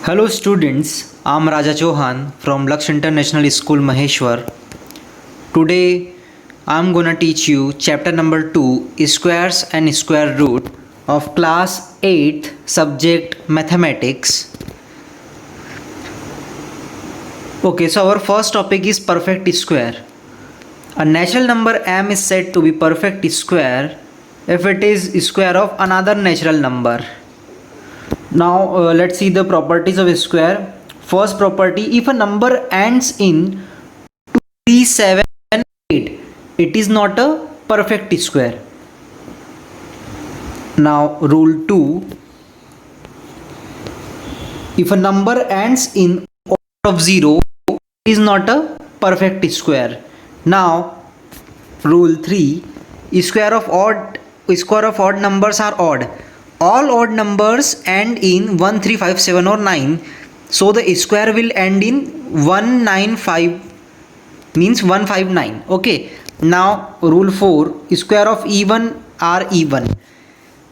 Hello students, I'm Raja Chauhan from Lux International School Maheshwar. Today I'm gonna teach you chapter number 2 squares and square root of class 8th subject mathematics. Okay, so our first topic is perfect square. A natural number m is said to be perfect square if it is square of another natural number. Now let's see the properties of a square. First property, if a number ends in 3, 7, 8, it is not a perfect square. Now rule 2, if a number ends in order of 0, it is not a perfect square. Now rule 3, square of odd numbers are odd. All odd numbers end in 1, 3, 5, 7 or 9. So the square will end in 195, means 159. Okay. Now rule 4, square of even are even.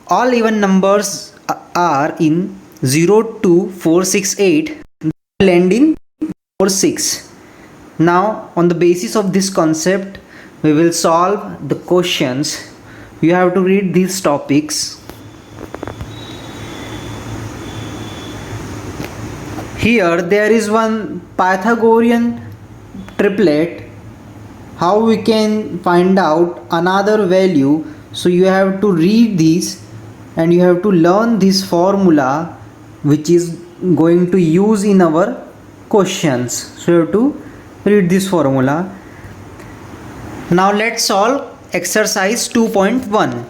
All even numbers are in 0, 2, 4, 6, 8. They will end in 4, 6. Now on the basis of this concept, we will solve the questions. You have to read these topics. Here there is one Pythagorean triplet. How we can find out another value? So you have to read this and you have to learn this formula which is going to use in our questions. So you have to read this formula. Now let's solve exercise 2.1.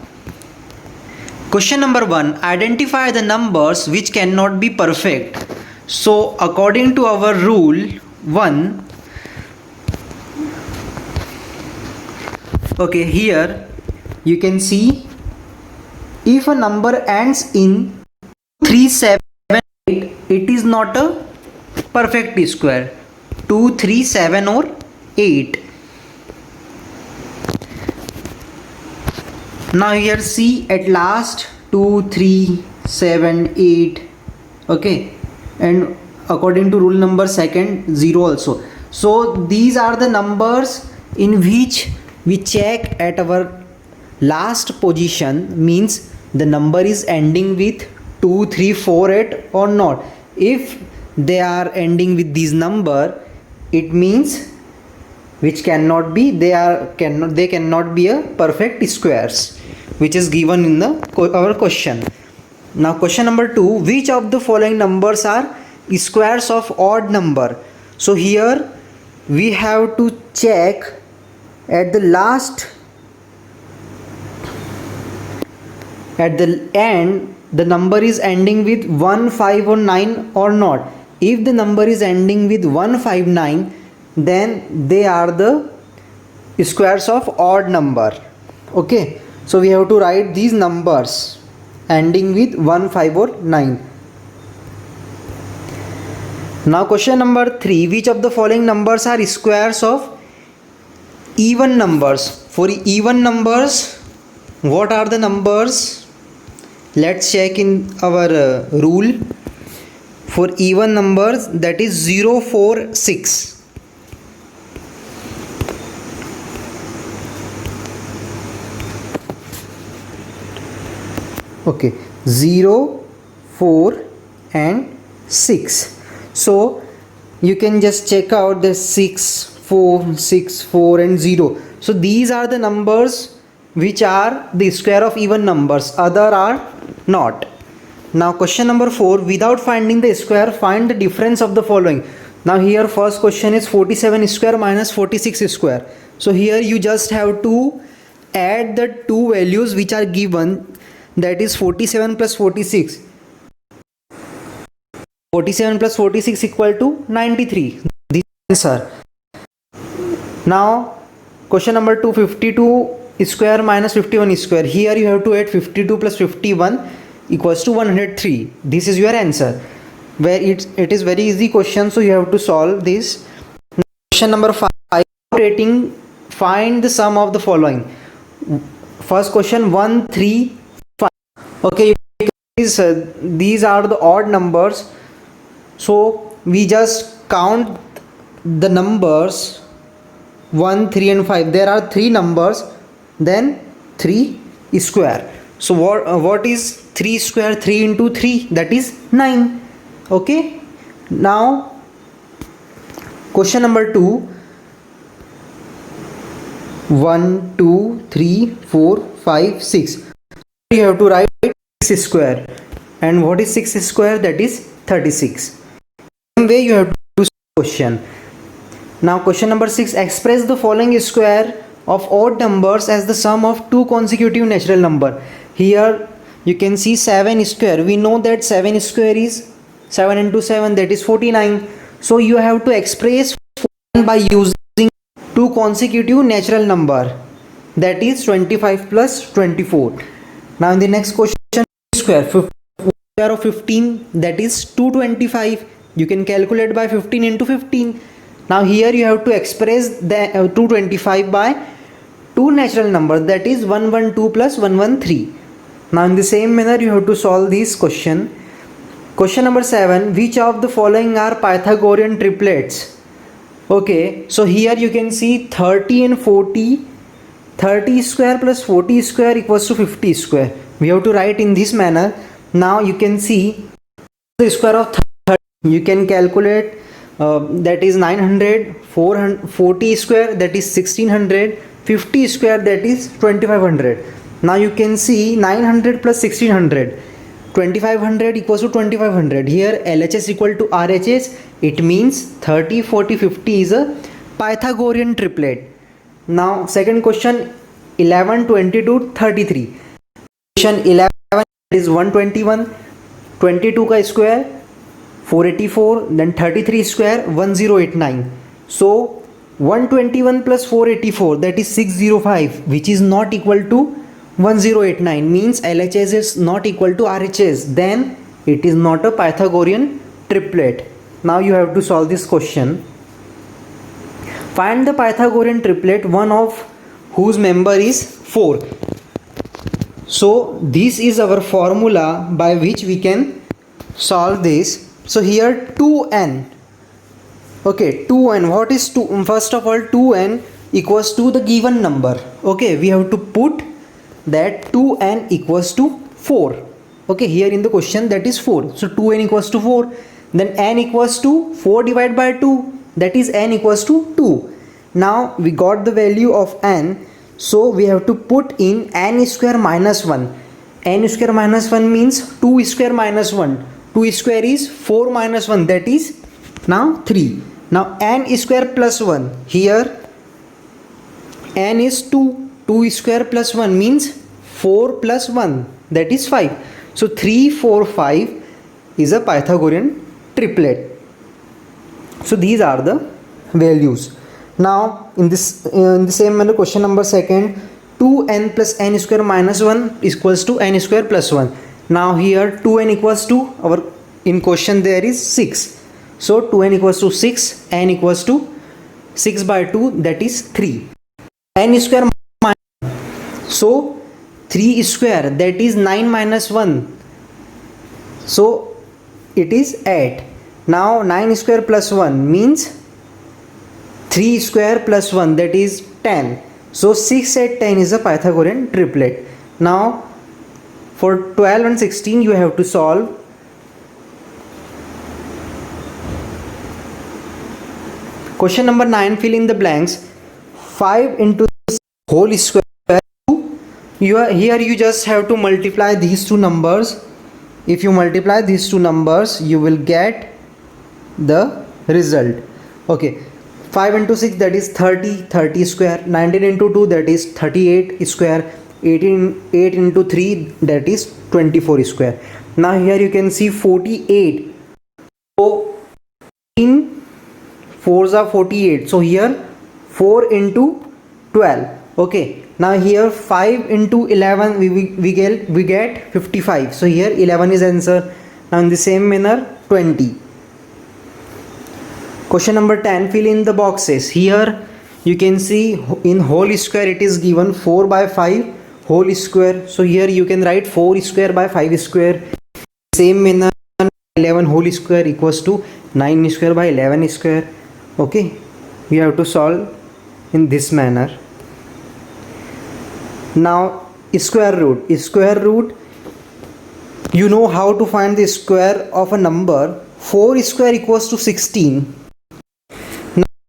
Question number 1. Identify the numbers which cannot be perfect. So according to our rule 1, okay, here you can see if a number ends in 3, 7, 8, it is not a perfect square. 2, 3, 7 or 8. Now here see at last 2, 3, 7, 8. Okay. And according to rule number second, 0 also. So these are the numbers in which we check at our last position, means the number is ending with 2, 3, 4, 8 or not. If they are ending with this number, it means which cannot be, they cannot be a perfect squares, which is given in our question. Now question number 2, which of the following numbers are squares of odd number? So here we have to check at the last, at the end, the number is ending with 1, 5 or 9 or not. If the number is ending with 1, 5, 9, then they are the squares of odd number. Okay, so we have to write these numbers ending with 1, 5 or 9. Now question number 3, which of the following numbers are squares of even numbers? For even numbers, what are the numbers? Let's check in our rule. For even numbers, that is 0, 4, 6. Okay, 0, 4 and 6. So you can just check out the 6, 4, 6, 4 and 0. So these are the numbers which are the square of even numbers, other are not. Now question number 4, without finding the square, find the difference of the following. Now here first question is 47 square minus 46 square. So here you just have to add the two values which are given, that is 47 plus 46. 47 plus 46 equal to 93. This is answer. Now question number 2, 52 square minus 51 square. Here you have to add 52 plus 51 equals to 103. This is your answer. Where it is very easy question, so you have to solve this. Question number 5, rating, find the sum of the following. First question 1, 3, 5. Okay, these are the odd numbers. So we just count the numbers 1, 3 and 5. There are 3 numbers, then 3 square. So what is 3 square? 3 into 3, that is 9. Okay. Now question number 2. 1, 2, 3, 4, 5, 6. You have to write 6 square. And what is 6 square? That is 36. Same way you have to do question. Now question number 6. Express the following square of odd numbers as the sum of two consecutive natural number. Here you can see 7 square. We know that 7 square is 7 into 7, that is 49. So you have to express by using two consecutive natural number, that is 25 plus 24. Now in the next question, square of 15, that is 225. You can calculate by 15 into 15. Now here you have to express the 225 by two natural numbers, that is 112 plus 113. Now in the same manner you have to solve this question. Question number 7. Which of the following are Pythagorean triplets? Okay, so here you can see 30 and 40. 30 square plus 40 square equals to 50 square. We have to write in this manner. Now you can see the square of 30. You can calculate that is 900, 440 square, that is 1600, 50 square, that is 2500. Now you can see 900 plus 1600, 2500 equals to 2500. Here LHS equal to RHS. It means 30, 40, 50 is a Pythagorean triplet. Now second question, 11, 22, 33. Question 11 is 121, 22 का square 484, then 33 square 1089. So 121 plus 484, that is 605, which is not equal to 1089, means LHS is not equal to RHS. Then it is not a Pythagorean triplet. Now you have to solve this question. Find the Pythagorean triplet, one of whose member is 4. So this is our formula by which we can solve this. So here 2n. Okay, 2n. What is 2? First of all, 2n equals to the given number. Okay, we have to put that 2n equals to 4. Okay, here in the question that is 4. So 2n equals to 4. Then n equals to 4 divided by 2. That is n equals to 2. Now we got the value of n. So we have to put in n square minus 1. N square minus 1 means 2 square minus 1. 2 square is 4 minus 1, that is now 3. Now n square plus 1. Here n is 2. 2 square plus 1 means 4 plus 1, that is 5. So 3, 4, 5 is a Pythagorean triplet. So these are the values. Now in the same manner, question number 2, 2n plus n square minus 1 equals to n square plus 1. Now here 2n equals to, our in question there is 6. So 2n equals to 6, n equals to 6 by 2, that is 3. N square minus 1. So 3 square, that is 9 minus 1. So it is 8. Now 9 square plus 1 means 3 square plus 1, that is 10. So 6, 8, 10 is a Pythagorean triplet. Now for 12 and 16 you have to solve. Question number 9, fill in the blanks. 5 into whole square. Here you just have to multiply these two numbers. If you multiply these two numbers, you will get the result. Okay, 5 into 6, that is 30, 30 square. 19 into 2, that is 38 square. 8 into 3, that is 24 square. Now here you can see 48. So in 4s are 48. So here 4 into 12. Okay. Now here 5 into 11 we get 55. So here 11 is answer. Now in the same manner 20. Question number 10, fill in the boxes. Here you can see in whole square it is given 4 by 5 whole square. So here you can write 4 square by 5 square. Same manner 11 whole square equals to 9 square by 11 square. Okay, we have to solve in this manner. Now square root, you know how to find the square of a number. 4 square equals to 16.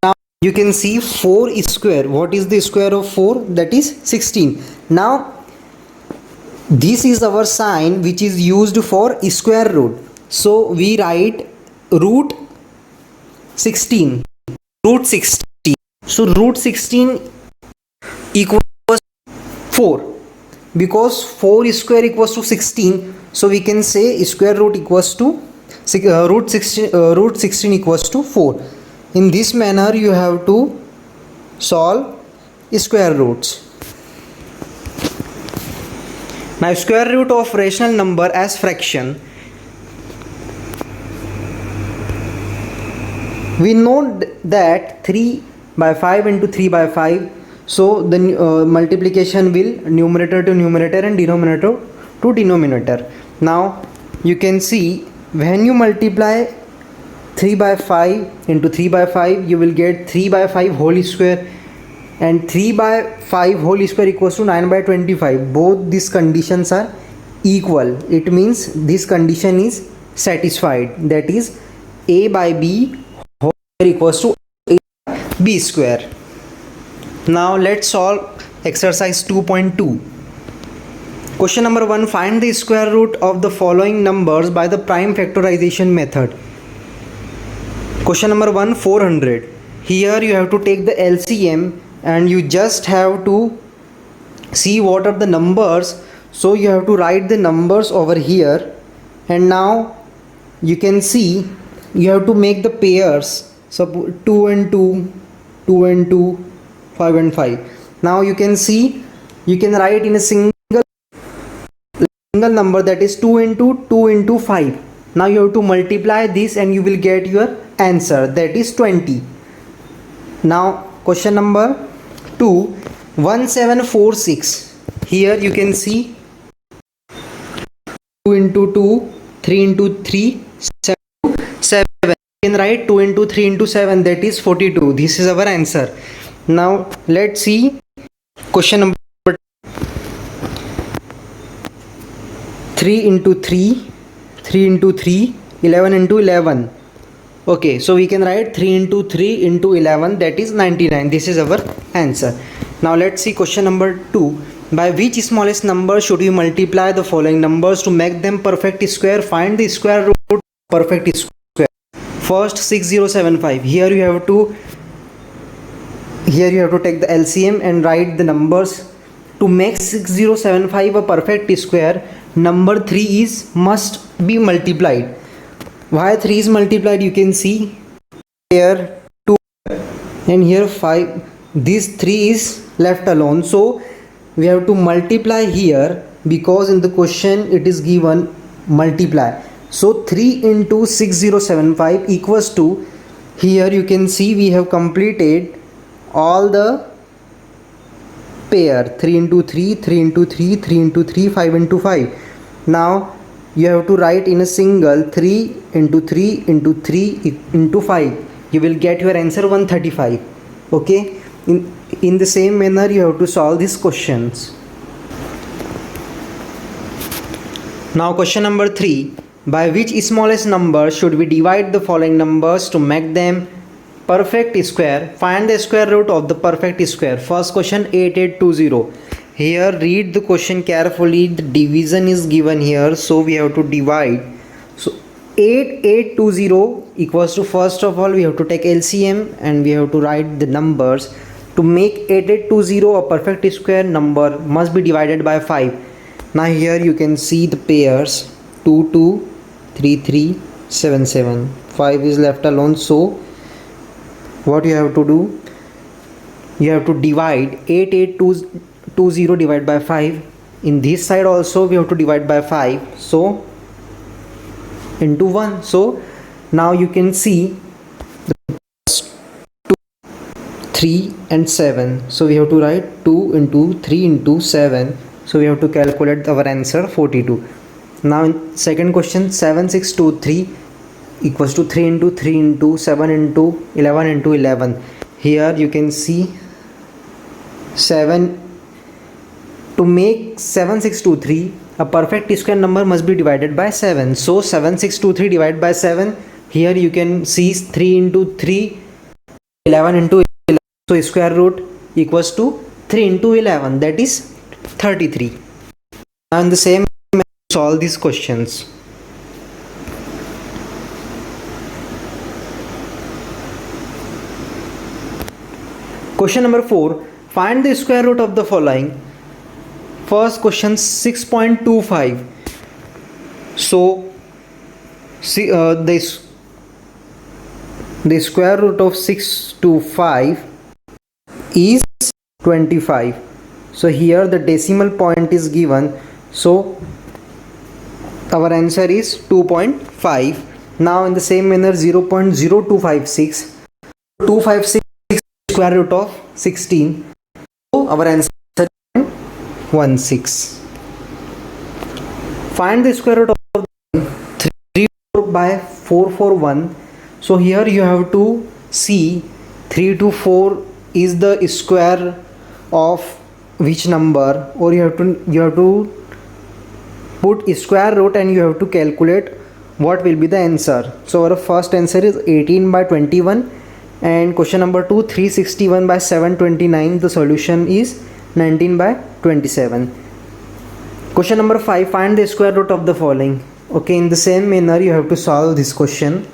Now you can see 4 square. What is the square of 4? That is 16. Now this is our sign which is used for square root. So we write root 16. So root 16 equals 4, because 4 square equals to 16. So we can say square root equals to root 16 equals to 4. In this manner you have to solve square roots. Now square root of rational number as fraction. We know that 3 by 5 into 3 by 5. So the multiplication will numerator to numerator and denominator to denominator. Now you can see when you multiply 3 by 5 into 3 by 5, you will get 3 by 5 whole square, and 3 by 5 whole square equals to 9 by 25. Both these conditions are equal. It means this condition is satisfied. That is a by b whole square equals to a by b square. Now let's solve exercise 2.2. Question number 1. Find the square root of the following numbers by the prime factorization method. Question number 1, 400. Here you have to take the LCM and you just have to see what are the numbers. So you have to write the numbers over here, and now you can see you have to make the pairs. So 2 and 2, 2 and 2, 5 and 5. Now you can see you can write in a single number, that is 2 into 2 into 5. Now you have to multiply this and you will get your answer, that is 20. Now question number 2, 1746. Here you can see 2 into 2, 3 into 3, 7. You can write 2 into 3 into 7, that is 42. This is our answer. Now let's see question number 3 into 3, 3 into 3, 11 into 11. Okay, so we can write 3 into 3 into 11, that is 99. This is our answer. Now let's see question number 2. By which smallest number should we multiply the following numbers to make them perfect square? Find the square root of perfect square. First 6075. Here you have to take the LCM and write the numbers. To make 6075 a perfect square, number 3 must be multiplied. Why 3 is multiplied? You can see here 2 and here 5. This 3 is left alone, so we have to multiply here, because in the question it is given multiply. So 3 into 6075 equals to, here you can see we have completed all the pair, 3 into 3, 3 into 3, 3 into 3, 5 into 5. Now you have to write in a single 3 into 3 into 3 into 5. You will get your answer 135. Okay, in the same manner you have to solve these questions. Now question number 3. By which smallest number should we divide the following numbers to make them perfect square? Find the square root of the perfect square. First question 8820. Here read the question carefully. The division is given here, so we have to divide. So 8820 equals to, first of all we have to take LCM and we have to write the numbers. To make 8820 a perfect square, number must be divided by 5. Now here you can see the pairs 2 2, 3 3, 7 7. 5 is left alone, so what you have to do, you have to divide 8820 divided by 5. In this side also we have to divide by 5, so into 1. So now you can see the 2, 3 and 7. So we have to write 2 into 3 into 7. So we have to calculate our answer 42. Now in second question, 7623 equals to 3 into 3 into 7 into 11 into 11. Here you can see 7. To make 7623, a perfect square number must be divided by 7. So 7623 divided by 7. Here you can see 3 into 3, 11 into 11. So square root equals to 3 into 11, that is 33. Now in the same way, solve these questions. Question number 4. Find the square root of the following. First question, 6.25. So see, the square root of 6 to 5 is 25. So here the decimal point is given, so our answer is 2.5. Now in the same manner, 0.0256, 256 square root of 16, so our answer is 16. Find the square root of 3 by 441. So here you have to see 3 to 4 is the square of which number, or you have to put square root and you have to calculate what will be the answer. So our first answer is 18 by 21, and question number 2, 361 by 729. The solution is 19 by 27. Question number 5, find the square root of the following. Okay, in the same manner you have to solve this question.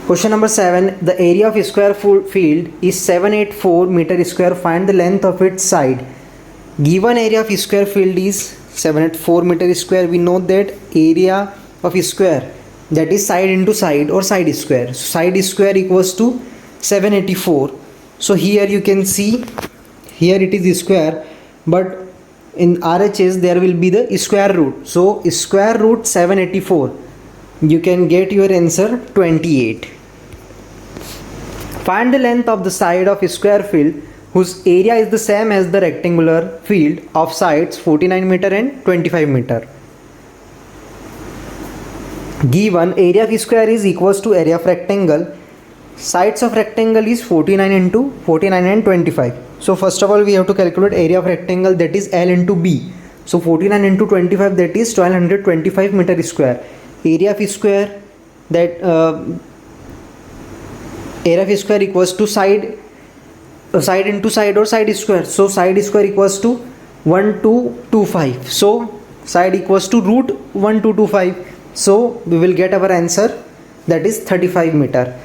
Question number 7, the area of a square field is 784 meter square. Find the length of its side. Given area of a square field is 784 meter square. We know that area of a square, that is side into side or side square. So side square equals to 784. So here you can see, here it is square, but in RHS there will be the square root. So square root 784, you can get your answer 28. Find the length of the side of a square field whose area is the same as the rectangular field of sides 49 meter and 25 meter. Given area of square is equals to area of rectangle, sides of rectangle is 49 into 49 and 25. So first of all we have to calculate area of rectangle, that is L into B. So 49 into 25, that is 1225 meter square. Area of square, that area of square equals to side into side or side square. So side square equals to 1225. So side equals to root 1225. So we will get our answer, that is 35 meter.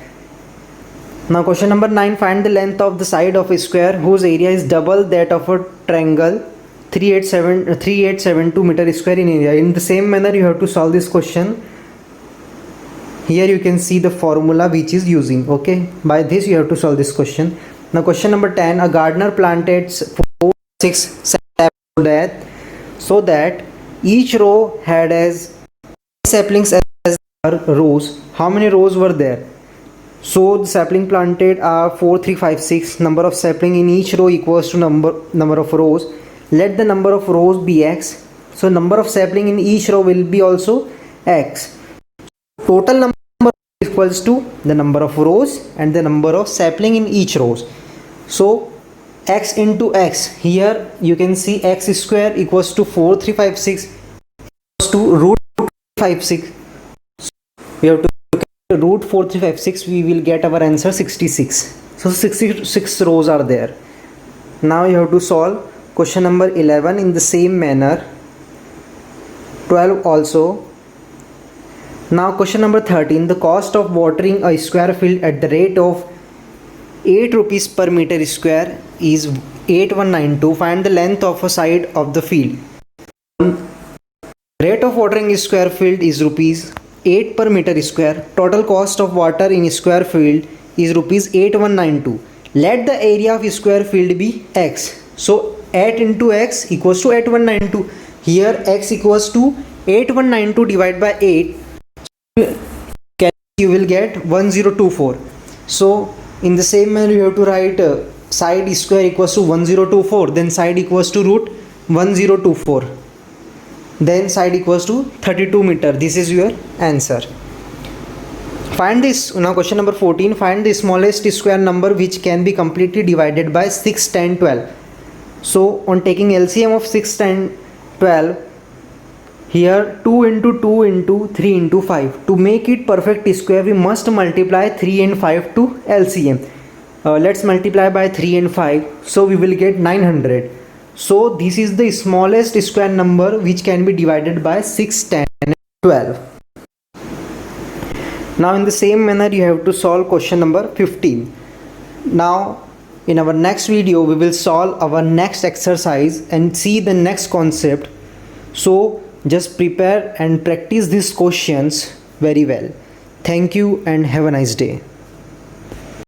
Now question number 9, find the length of the side of a square whose area is double that of a triangle 3872 meter square in area. In the same manner you have to solve this question. Here you can see the formula which is using. Okay, by this you have to solve this question. Now question number 10, a gardener planted 4, 6 saplings so that each row had as saplings as rows. How many rows were there? So the sapling planted are 4, 3, 5, 6. Number of sapling in each row equals to number of rows. Let the number of rows be x. So number of sapling in each row will be also x. Total number equals to the number of rows and the number of sapling in each rows. So x into x, here you can see x square equals to 4356 equals to root 56. So we have to root 4356, we will get our answer 66. So 66 rows are there. Now you have to solve question number 11 in the same manner, 12 also. Now question number 13, the cost of watering a square field at the rate of 8 rupees per meter square is 8192. Find the length of a side of the field. Rate of watering a square field is rupees 8 per meter square. Total cost of water in a square field is rupees 8192. Let the area of a square field be x. So 8 into x equals to 8192. Here x equals to 8192 divided by 8. You will get 1024. So in the same manner you have to write side square equals to 1024, then side equals to root 1024. then side equals to 32 meter. This is your answer. Find this. Now question number 14, find the smallest square number which can be completely divided by 6, 10, 12. So on taking LCM of 6, 10, 12, here 2 into 2 into 3 into 5. To make it perfect square, we must multiply 3 and 5 to LCM. Let's multiply by 3 and 5. So we will get 900. So this is the smallest square number which can be divided by 6, 10 and 12. Now in the same manner you have to solve question number 15. Now in our next video we will solve our next exercise and see the next concept. So just prepare and practice these questions very well. Thank you and have a nice day.